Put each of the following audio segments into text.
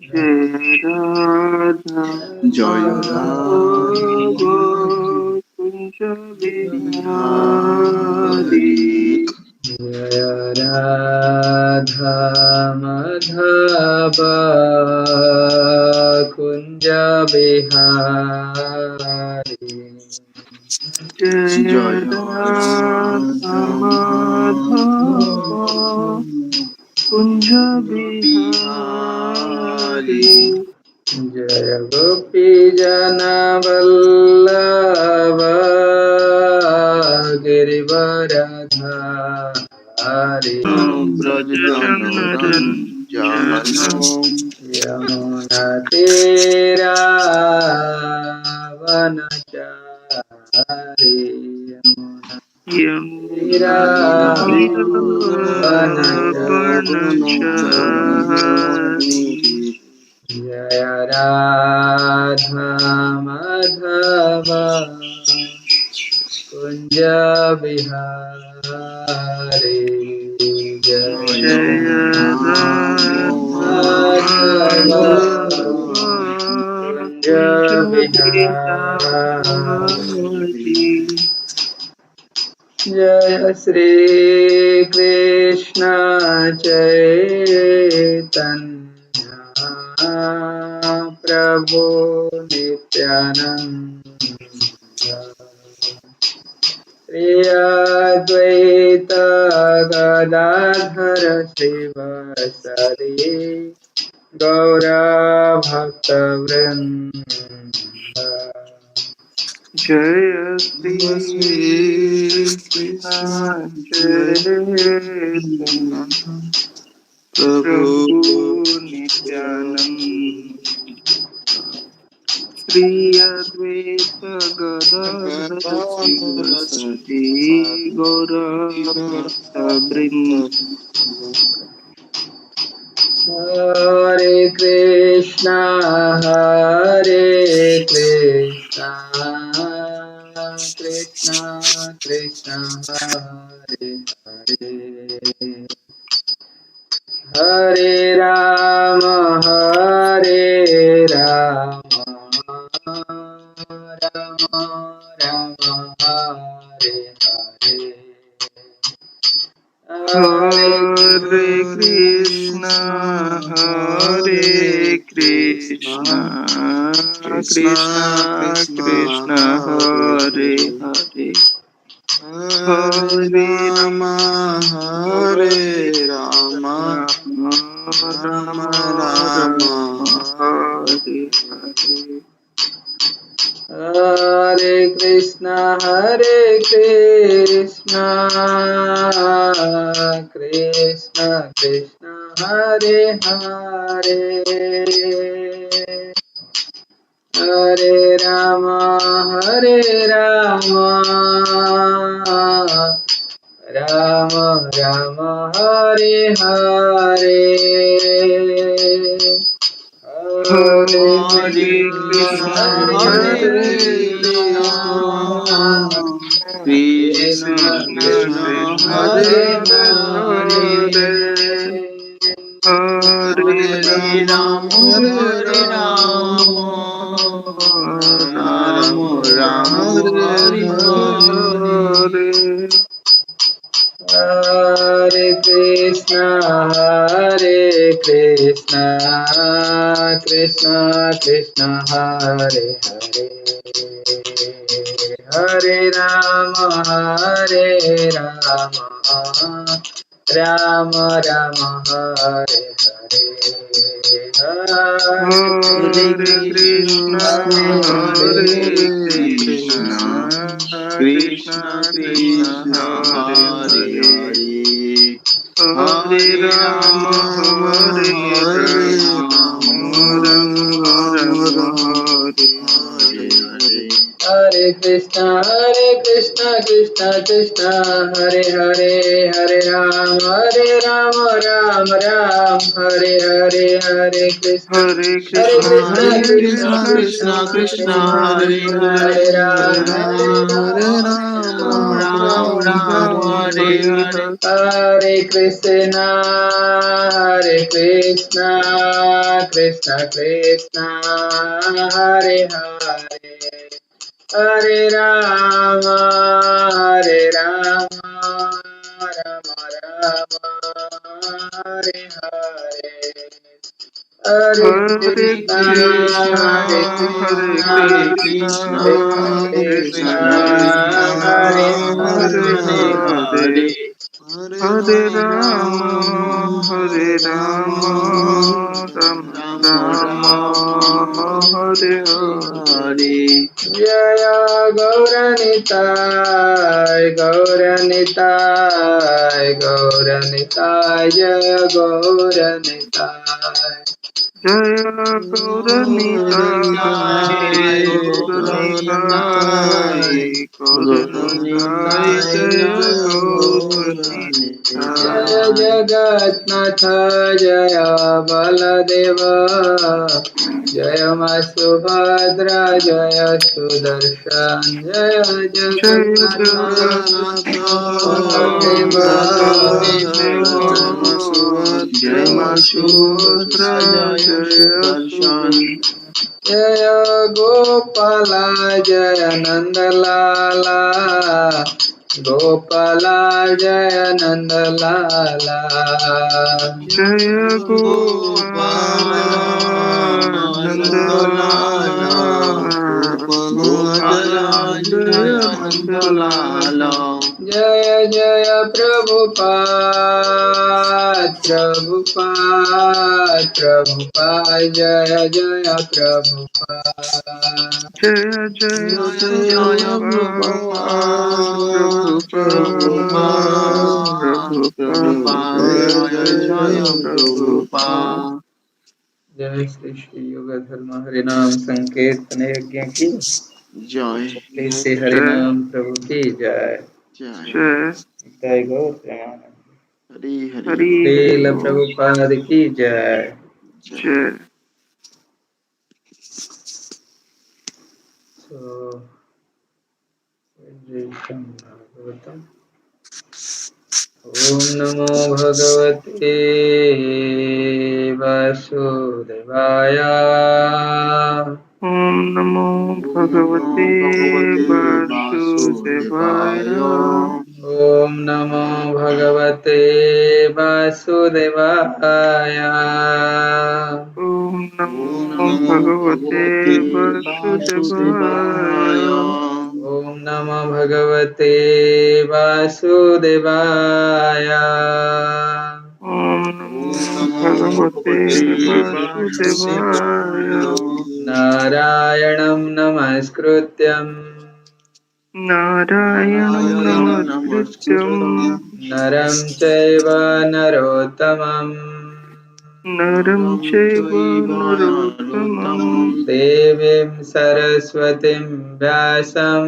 जय राधा जय कुंज बिहारी बिहारी जय राधा माधव कुंज बिहारी जय जय राधा राधा माधव कुंज बिहारी बिहारी जय गोपी जन वल्लभ गिरिवरधारी ब्रज रंजन यमुना तेरा वनचारी यमुना तेरा यमुना वनचारी बनचारी जय राधा माधव कुंज बिहारी जय जय राधा माधव माधव कुंज कुंज बिहारी बिहारी जय श्री कृष्ण चैतन्य प्रभु नित्यानंद श्री अद्वैत गदाधर शिवसदि गौरा भक्तवृंद जय श्री श्री कृष्ण कृष्ण चैतन्य प्रभु प्रभु नित्यानंद श्री अद्वैत गदाधर शिवसदि गौर भक्त वृंद हरे कृष्णा कृष्णा कृष्णा हरे हरे हरे राम राम राम हरे हरे हरे हरे कृष्ण हरे कृष्ण कृष्ण कृष्ण हरे हरे हरे राम हरे हरे राम राम राम राम राम राम हरे हरे हरे कृष्णा कृष्ण कृष्ण हरे हरे हरे राम राम राम हरे हरे हरे हरे कृष्ण कृष्ण हरे हरे हरे कृष्ण कृष्ण कृष्ण कृष्ण कृष्ण कृष्ण हरे हरे हरे हरे हरे हरे राम राम हरे Ram Ram Ram Ram Ram Hare Hare Hare Hare Hare Krishna, Krishna Krishna, Hare Hare, Hare Rama, Rama Rama, Hare Hare, Hare हरे Hare Krishna कृष्ण Hare हरे Krishna Krishna Krishna Krishna Krishna Krishna Hare हरे Hare हरे Hare हरे Ram राम Hare हरे Ram Ram Ram Ram Ram Ram Hare हरे Hare हरे Hare Krishna Krishna Krishna Hare Hare Hare Ram Ram Ram Hare Hare Hare Krishna Hare Krishna Hare Krishna Krishna, Krishna Krishna Hare Krishna, Hare Hare Hare, Hare Hare Ram Ram, Hare Ram, Ram Ram, Hare Hare. Hare Krishna Krishna Krishna Hare Hare Hare Rama Rama Rama Hare Hare Hare Hare Krishna Krishna, Hare Hare Krishna Krishna, Krishna Krishna Krishna, Hare Krishna, Hare Hare Hare Hare, Hare, Hare Hare Rama, Rama, Hare Hare Rama, Rama, Rama Rama Rama, Rama, Hare Hare Hare. Hare. Jaya Gauranitai Jaya Gauranitai Jaya Gauranitai, Gauranitai, Gauranitai, Gauranitai, Gauranitai, Gauranitai, Jaya Jaya Jaya Gauranitai. Gauranitai. Jagatnatha Jaya Baladeva Jaya Masubhadra Jaya Sudarshan Jaya Jaya Jagatnatha Jagannath Baladeva Jaya Baladeva, Baladeva, Jaya Jaya Jaya Masubhadra, Subhadra, Jaya Jaya Sudarshan, Sudarshan. Jaya Gopala Jaya Nandalala Gopala Jaya Nandalala Jaya Jaya Gopala, Gopala, Nandalala, Nandalala, Gopala Jaya Gopala, Jaya Jaya Nandalala. Nandalala. Jaya Jaya Prabhupada Prabhupada Prabhupada Jaya Jaya Prabhupada Jaya Jaya Jaya Jaya Prabhupada, Prabhupada, Prabhupada, Prabhupada, Prabhupada, Prabhupada, Jaya Jaya Jaya Jaya Prabhupada. Prabhupada. जय श्री श्री योग धर्म हरिनाम संकीर्तन यज्ञ की Joy, Shri Shri Jai, हरिनाम प्रभु की जय Jai, Jai, जय गौर Premanand Hari Hari Hari Bol, Hari Srila Bol, Prabhupada की जय Jai. Jai. So, भागवतम ओम नमो भगवते वासुदेवाय Om Namo Om Bhagavate Namo Bhagavate Vasudevaya. Vasudevaya. ओम नमो भगवते वासुदेवाय Om Namo Om Namo Bhagavate Bhagavate Vasudevaya. Vasudevaya. ओम नमो भगवते वासुदेवाय Om Om Namo Namo Bhagavate Bhagavate Vasudevaya. Vasudevaya. नारायणं नमस्कृत्यं Narayanam Narayanam Namaskrityam Namaskritam. नरं चैव नरोत्तमं Naram Naram Chaiva Chaiva Narottamam Narottamam. देवीं सरस्वतीं व्यासं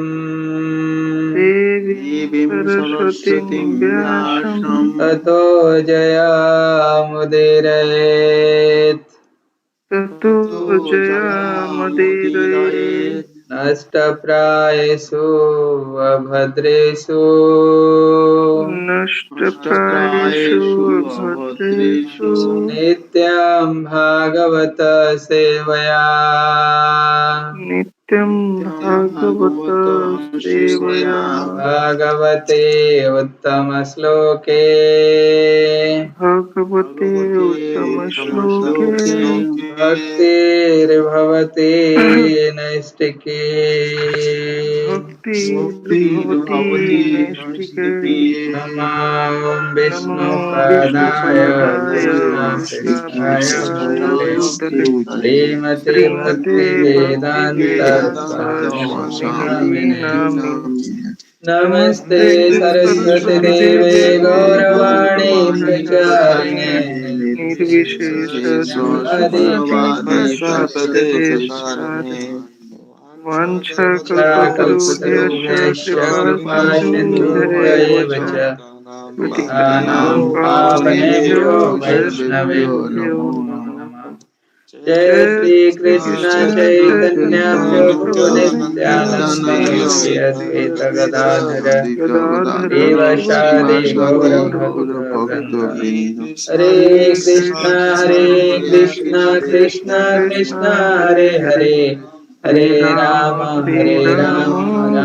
Devim Devim Saraswatim Saraswatim Vyasam Vyasam. ततो जयामुदीरयेत् Tato Tato Jaya Madhiraye Jayamudirayet. नष्टप्रायेषु अभद्रेषु Nashtaprayashu Nashtaprayeshu Abhadreshu Abhadreshu. नित्यं भागवत सेवया Nityam Nityam Bhagavata Bhagavata Sevaya Sevaya. भागवते उत्तमश्लोके Bhagavate Bhagavate Uttamaśloke Uttamaśloke. भक्तिर्भवति नैष्टिकी Bhakti Bhakti Bhavati Bhavati Naistike Nastike. नमो Namo विष्णुपादाय Vishnupadaya Krishna Krishna कृष्णाकृष्णाय Krishna Prishthaya भूतले Bhutale श्रीमते Srimate Bhakti Bhaktivedanta Vedanta स्वामी Swami नामिने Namine नमस्ते Namaste Saraswati Saraswati देवे Deve गौरवाणी प्रचारिणे Gauravani Nirvishesha निर्विशेषशून्यवादी Sunyavadi Sunyavadi प्रचारिणे Prasada Prasada Devacharane Devacharane. वाञ्छाकल्पतरुभ्यश्च कल्पतरुभ्यश्च कृपा कृपा सिन्धुभ्यैव सिन्धुभ्यैव च च पतितानां पतितानां पावनेभ्यो पावनेभ्यो वैष्णवेभ्यो वैष्णवेभ्यो नमो नमः। जय जय श्री कृष्ण श्रीकृष्ण चैतन्य चैतन्य प्रभु प्रभु नित्यानंद श्री नित्यानन्द अद्वैत श्री गदाधर गदाधर श्रीवासादि गौर भक्त वृंद। हरे कृष्ण कृष्ण कृष्ण हरे हरे, हरे राम राम राम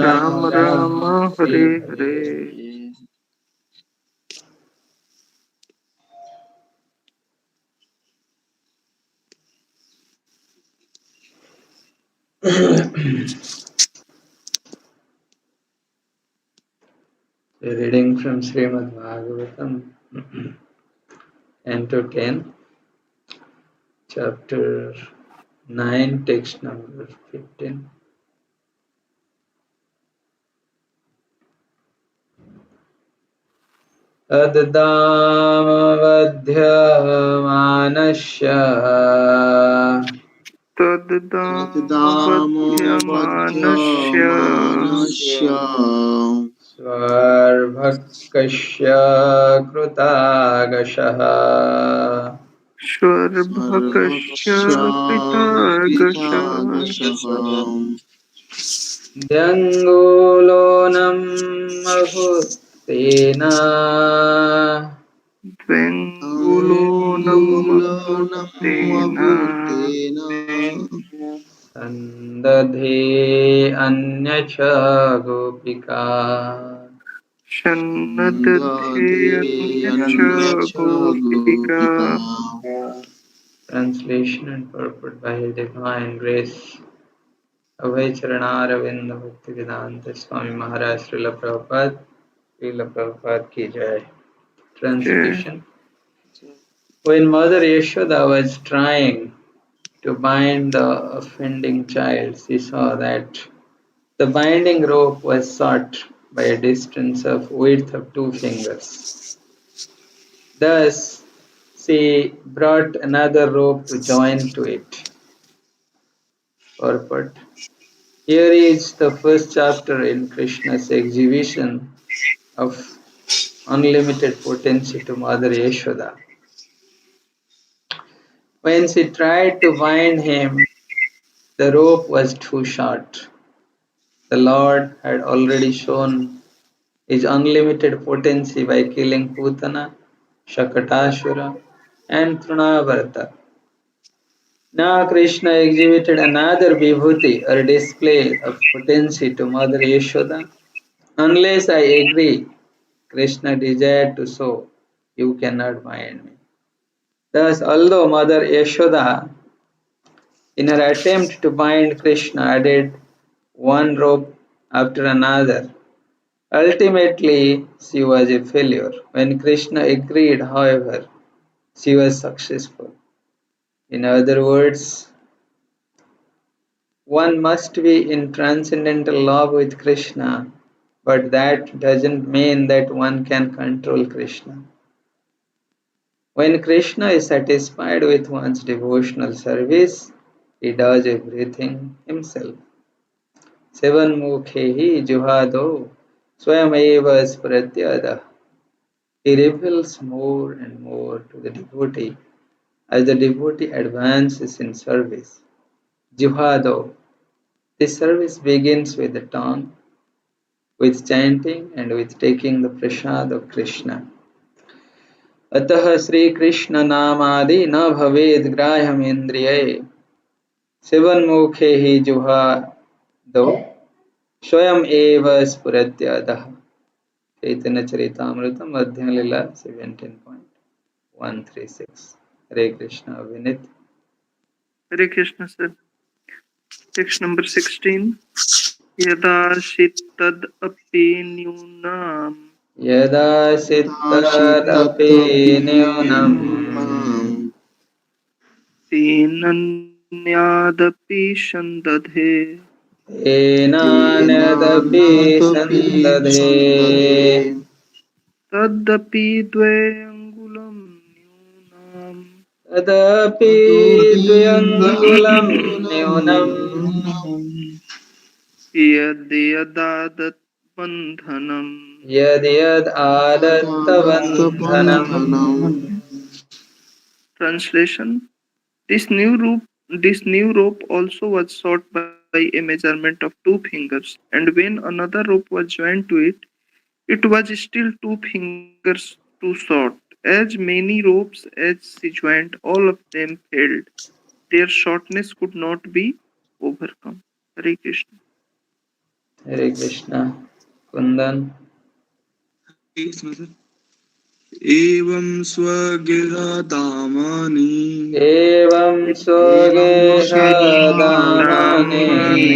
राम राम हरे हरे हरे। हरे। Reading from Srimad Bhagavatam 10 to 10, chapter 9, text number 15. तद्दामवध्यमानस्य तद्दामवध्यमानस्य स्वार्भकस्य कृतागशः स्वर्भकस्य कृतागशः द्यङ्गुलोनं मभूतेन द्वेङ्गुलोऽनमभूतेन सन्दधे अन्यच्च गोपिका। सन्नदध्येऽन्यच्च गोपिका। Translation and purport by His Divine Grace Abhay Charanaravindra Bhaktivedanta Swami Maharaj Srila Prabhupada ki jai. जय Translation. When Mother Yashoda was trying to bind the offending child, she saw that the binding rope was short by a distance of width of 2 fingers. Thus, she brought another rope to join to it. Purport. Here is the first chapter in Krishna's exhibition of unlimited potency to Mother Yashoda. When she tried to bind him, the rope was too short. The Lord had already shown his unlimited potency by killing Putana, Shakatashura, and Trinavarta. Now Krishna exhibited another vibhuti or display of potency to Mother Yashoda. Unless I agree, Krishna desired to show, you cannot bind me. Thus, although Mother Yashoda, in her attempt to bind Krishna, added one rope after another, ultimately she was a failure. When Krishna agreed, however, she was successful. In other words, one must be in transcendental love with Krishna, but that doesn't mean that one can control Krishna. When Krishna is satisfied with one's devotional service, he does everything himself. Sevanmukhehi juhado swayameva spratyada. He reveals more and more to the devotee as the devotee advances in service. Juhado. This service begins with the tongue, with chanting and with taking the prasad of Krishna. अतः श्री कृष्ण नामादि न भवेद ग्राह्यमेन्द्रिये शिवन्मुखे हि जुहादौ स्वयं एव स्फुरत्य अधः. चैतन्य चरितामृतम अध्ययन लीला 17.136. हरे कृष्ण अभिनीत. Hare Krishna sir. Text number 16. यदा तदपि न्यूनम् यदा सिद्धदपि न्यूनम् तेनन्यादपि सन्दधे तेनान्यदपि सन्दधे तदपि द्वे अङ्गुलं न्यूनम् तदपि द्व्यङ्गुलं न्यूनम् यद्यदादत् बन्धनम् यद् यद् आदत्तबन्धनम् आदादत्तबन्धनम् Translation: This new rope, this new rope also was sought by a measurement of 2 fingers, and when another rope was joined to it, it was still 2 fingers too short. As many ropes as she joined, all of them failed. Their shortness could not be overcome. Hare Krishna. Hare Krishna. Kundan. Hare Krishna sir एवं स्वगिरदामानि एवं एवं स्वगेह दामाने Damani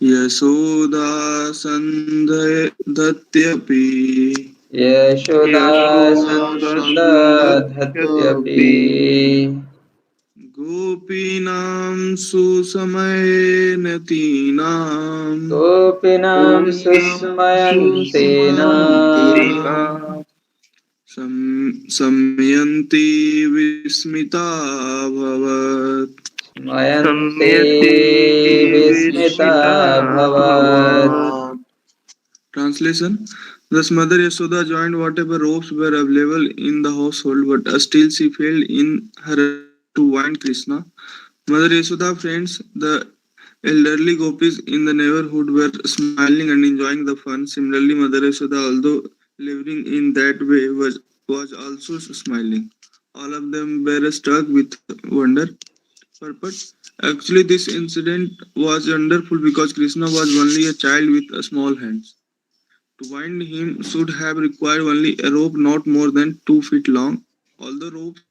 यशोदासन्दत्यपि यशोदासन्दधत्यपि Yashodasandhyapi गोपीनां सुसमयेनतीनां गोपिनां Gopinam सुस्मयन्तीनाम् Susamantina संयन्ति विस्मिताभवत् स्मयन्ते Samyati Vismita Vismita भवत् Bhavat Translation: Thus Mother Yashoda joined whatever ropes were available in the household, but still she failed in her attempt to wind Krishna. Mother Yashoda friends, the elderly gopis in the neighborhood were smiling and enjoying the fun. Similarly, Mother Yashoda, although living in that way, was also smiling. All of them were struck with wonder. Purpose. Actually, this incident was wonderful because Krishna was only a child with small hands. To wind him should have required only a rope not more than 2 feet long. All the ropes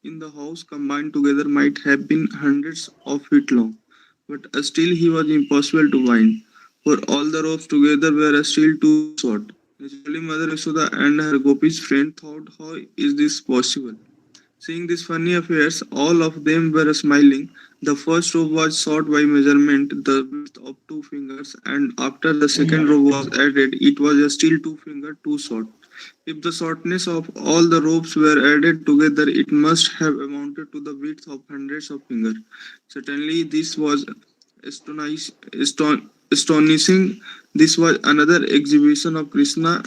in the house combined together might have been hundreds of feet long, but still he was impossible to wind, for all the ropes together were still too short. Naturally, Mother Yashoda and her gopis friend thought, how is this possible? Seeing these funny affairs, all of them were smiling. The first rope was short by measurement, the width of 2 fingers, and after the second rope was added, it was still 2 fingers too short. If the shortness of all the ropes were added together, it must have amounted to the width of hundreds of fingers. Certainly, this was astonishing. This was another exhibition of Krishna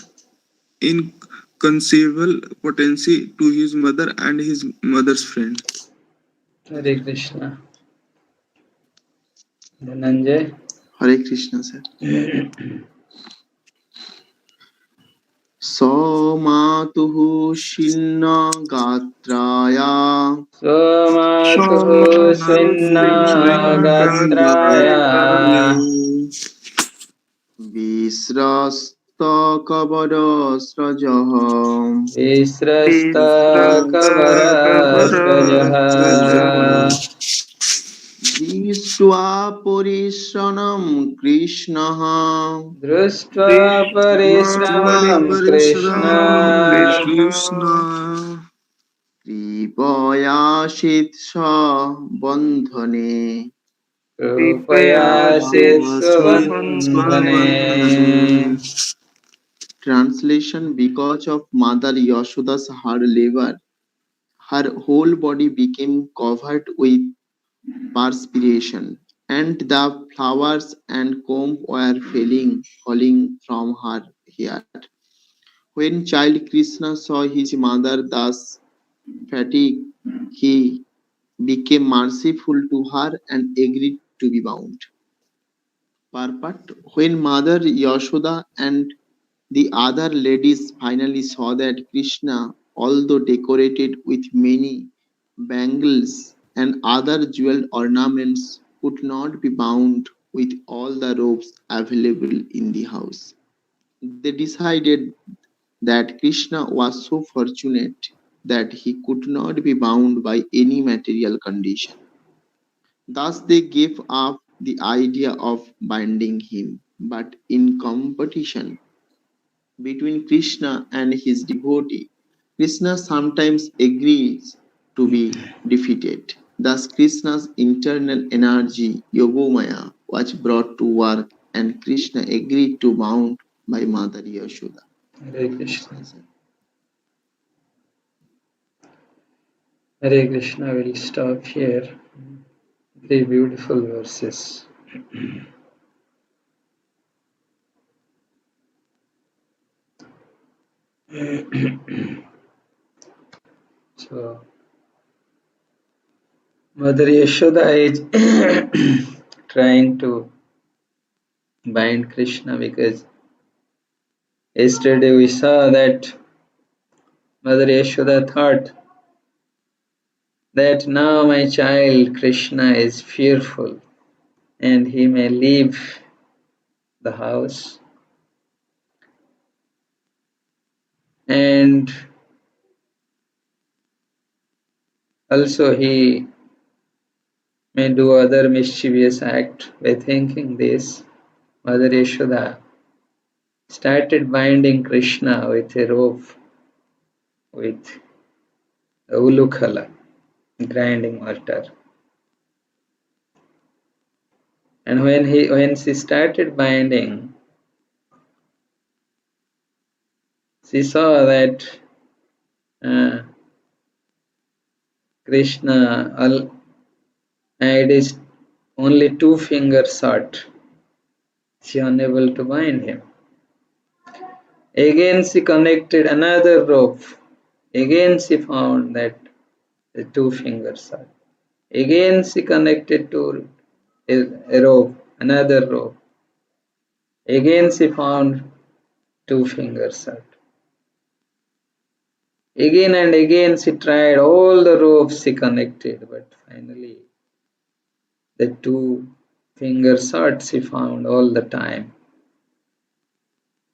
inconceivable potency to his mother and his mother's friend. Hare Krishna. Dhananjay. Hare Krishna, sir. सौमातुः शिन्नगात्राया सोमातुः स्विन्नागात्राय विस्रस्तकवरस्रजः विस्रस्तकवरस्रजः दृष्ट्वा परिश्रमं कृष्णः दृष्ट्वा दृष्ट्वा परिश्रमं कृष्ण परिश्रमं Krishna Krishna कृपयाशित् स बन्धने कृपयासित् स्वबन्धने Translation: Because of Mother Yashoda's hard labor, her whole body became covered with perspiration, and the flowers and comb were falling from her hair. When child Krishna saw his mother thus fatigued, he became merciful to her and agreed to be bound. Purport: When Mother Yashoda and the other ladies finally saw that Krishna, although decorated with many bangles and other jeweled ornaments, could not be bound with all the ropes available in the house. They decided that Krishna was so fortunate that he could not be bound by any material condition. Thus they gave up the idea of binding him, but in competition between Krishna and his devotee, Krishna sometimes agrees to be defeated. Thus, Krishna's internal energy, Yogomaya, was brought to work and Krishna agreed to mount by Mother Yashoda. Hare Krishna. Hare Krishna. We'll stop here. Three beautiful verses. So Mother Yashoda is trying to bind Krishna because yesterday we saw that Mother Yashoda thought that now my child Krishna is fearful and he may leave the house and also he may do other mischievous act. By thinking this, Mother Yashoda started binding Krishna with a rope with a ulukhala, grinding mortar. And when she started binding, she saw that uh, Krishna it is only 2 fingers short. She unable to bind him. Again she connected another rope. Again she found that the 2 fingers short. Again she connected to a rope, another rope. Again she found 2 fingers short. Again and again she tried all the ropes she connected, but finally the 2 finger short she found all the time.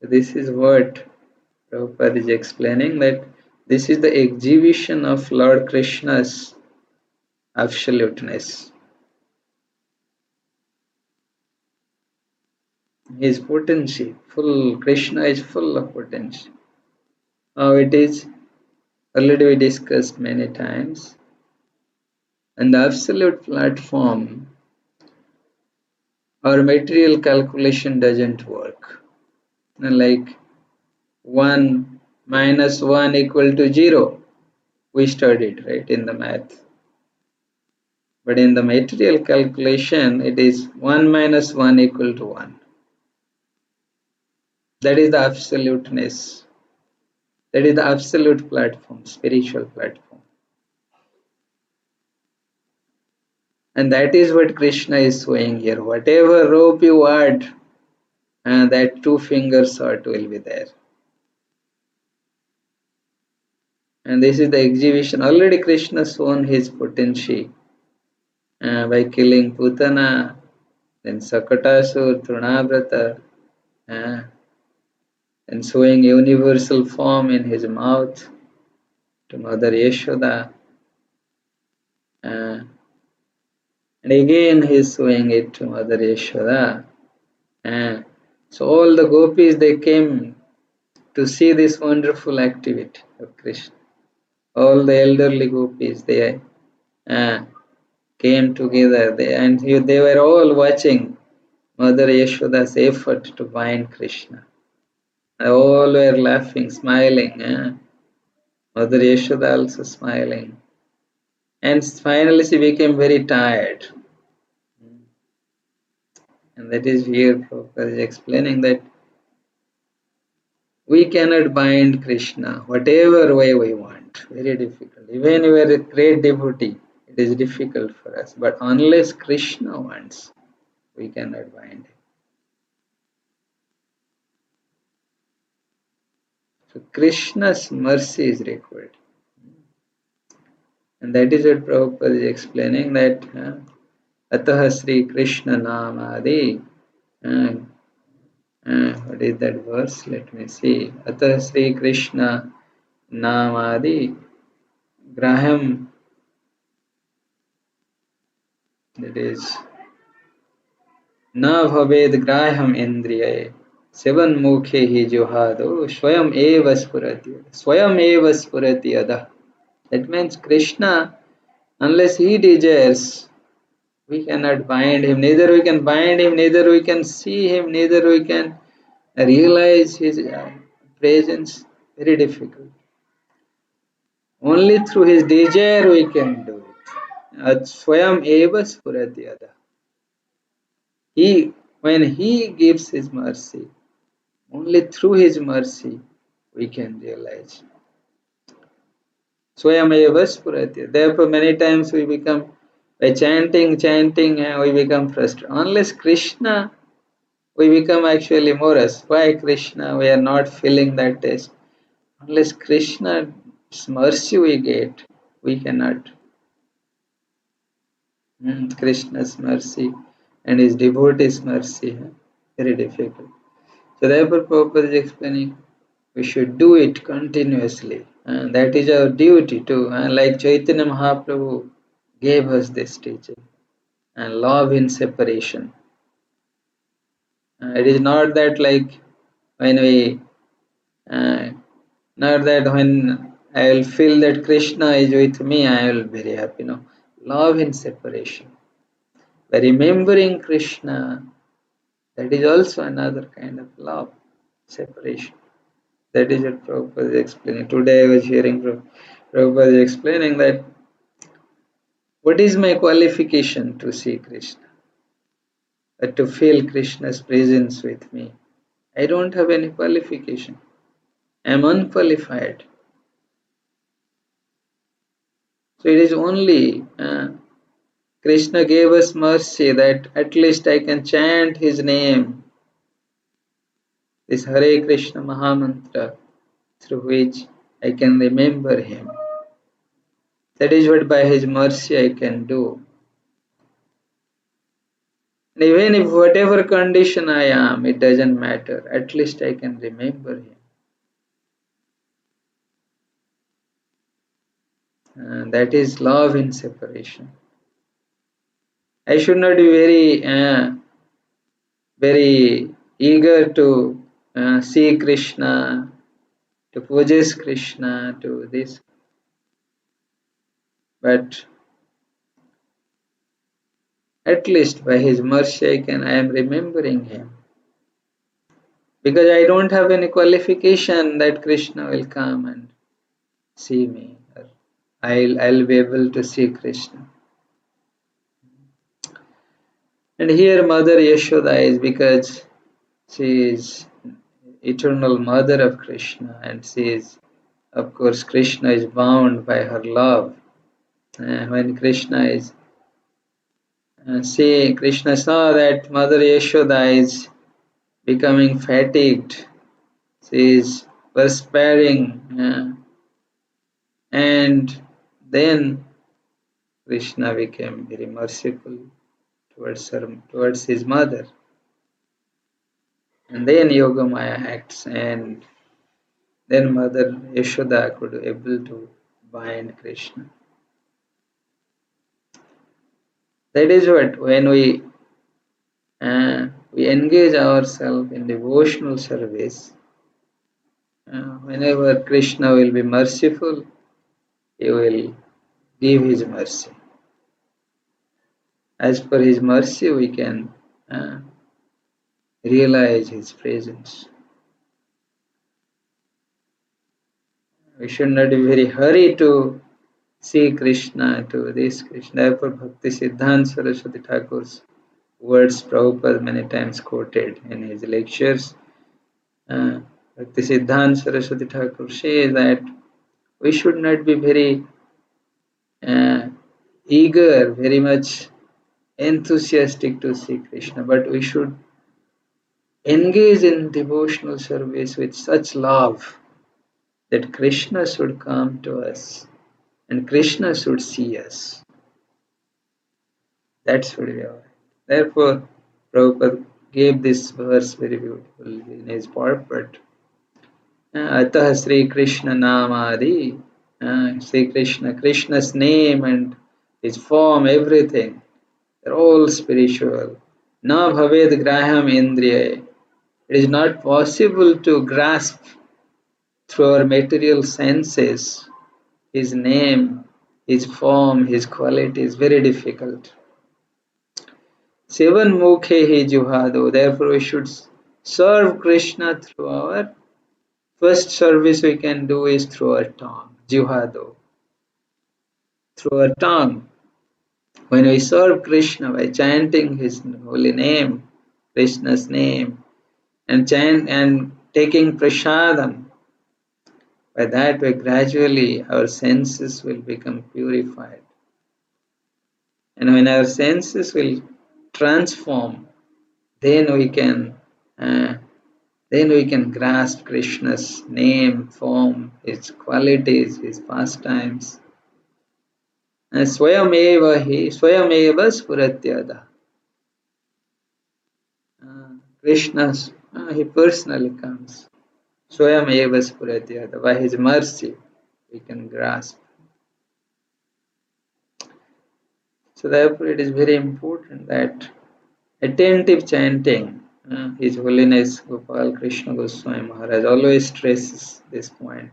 This is what Prabhupada is explaining, that this is the exhibition of Lord Krishna's absoluteness. His potency, full. Krishna is full of potency. How it is already we discussed many times. And the absolute platform, our material calculation doesn't work. Like 1 minus 1 equal to 0, we studied, right, in the math. But in the material calculation, it is 1 minus 1 equal to 1. That is the absoluteness. That is the absolute platform, spiritual platform. And that is what Krishna is showing here. Whatever rope you add, that 2 finger short will be there. And this is the exhibition. Already Krishna shown his potency by killing Putana, then Sakatasur, Trinabrata, and showing universal form in his mouth to Mother Yashoda. And again he is showing it to Mother Yashoda. So all the gopis, they came to see this wonderful activity of Krishna. All the elderly gopis, they came together, they were all watching Mother Yashoda's effort to bind Krishna. All were laughing, smiling. Mother Yashoda also smiling. And finally she became very tired. And that is here Prabhupada is explaining that we cannot bind Krishna whatever way we want. Very difficult. Even if we are a great devotee, it is difficult for us. But unless Krishna wants, we cannot bind him. So Krishna's mercy is required. And that is what Prabhupada is explaining, that Ataha Sri Krishna Namadi. What is that verse? Let me see. Ataha Sri Krishna Namadi Graham. That is Na Bhaved Graham Indriya Sevan Mukhe Hi Johado Swayam Eva Spurati. Swayam Eva Spurati Ada. That means Krishna, unless he desires, we cannot bind him. Neither we can bind him, neither we can see him, neither we can realize his presence. Very difficult. Only through his desire we can do it. Swayam eva spurati ada. When he gives his mercy, only through his mercy we can realize. Swayameva Spurati. Therefore, many times we become, by chanting, and we become frustrated. Unless Krishna, we become actually morose. Why Krishna? We are not feeling that taste. Unless Krishna's mercy we get, we cannot. Krishna's mercy and his devotees' mercy, very difficult. So therefore Prabhupada is explaining we should do it continuously. And that is our duty too. And like Chaitanya Mahaprabhu gave us this teaching. And love in separation. It is not that like when we, uh, not that when I will feel that Krishna is with me, I will be very happy. No, love in separation. By remembering Krishna, that is also another kind of love, separation. That is what Prabhupada is explaining. Today I was hearing Prabhupada is explaining that what is my qualification to see Krishna, or to feel Krishna's presence with me. I don't have any qualification. I am unqualified. So it is only Krishna gave us mercy that at least I can chant his name, this Hare Krishna Mahamantra, through which I can remember him. That is what by his mercy I can do. And even if whatever condition I am, it doesn't matter. At least I can remember him. And that is love in separation. I should not be very eager to see Krishna, to possess Krishna, to this. But at least by his mercy I am remembering him. Because I don't have any qualification that Krishna will come and see me. Or I'll be able to see Krishna. And here Mother Yashoda is because she is eternal mother of Krishna, and she is, of course, Krishna is bound by her love. When Krishna is Krishna saw that Mother Yashoda is becoming fatigued. She is perspiring, and then Krishna became very merciful towards his mother. And then Yogamaya acts, and then Mother Yashoda could be able to bind Krishna. That is what when we engage ourselves in devotional service. Whenever Krishna will be merciful, he will give his mercy. As per his mercy, we can realize his presence. We should not be very hurry to see Krishna, to this Krishna. Therefore, Bhakti Siddhanta Saraswati Thakur's words Prabhupada many times quoted in his lectures. Bhakti Siddhanta Saraswati Thakur says that we should not be very eager, very much enthusiastic to see Krishna, but we should engage in devotional service with such love that Krishna should come to us and Krishna should see us. That's what we are. Therefore, Prabhupada gave this verse very beautiful in his purport. Atah Sri Krishna Namadi, Sri Krishna, Krishna's name and his form, everything, they're all spiritual. Na bhaved graham indriya. It is not possible to grasp through our material senses his name, his form, his quality is very difficult. Sevan mukhe hi juhado. Therefore, we should serve Krishna through our first service we can do is through our tongue, juhado. Through our tongue. When we serve Krishna by chanting his holy name, Krishna's name, and taking prasadam, By that way, gradually our senses will become purified. And when our senses will transform, then we can uh, grasp Krishna's name, form, his qualities, his pastimes. And Swayameva Spuratyada. Krishna, he personally comes. Swayameva Spuratyada. By his mercy, we can grasp. So therefore, it is very important that attentive chanting, His Holiness Gopal Krishna Goswami Maharaj always stresses this point.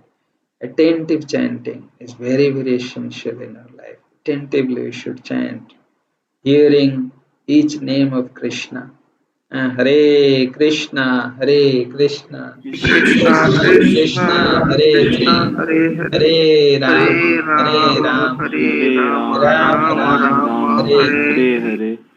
Attentive chanting is very, very essential in our life. Attentively we should chant, hearing each name of Krishna. Hare Krishna, Hare Krishna, Krishna Krishna Krishna Krishna, Hare Krishna Hare, Hare Hare Hare Hare Ram, Hare Rama Ram, Hare Rama Ram Rama Ram, Rama Hare Hare Hare. Hare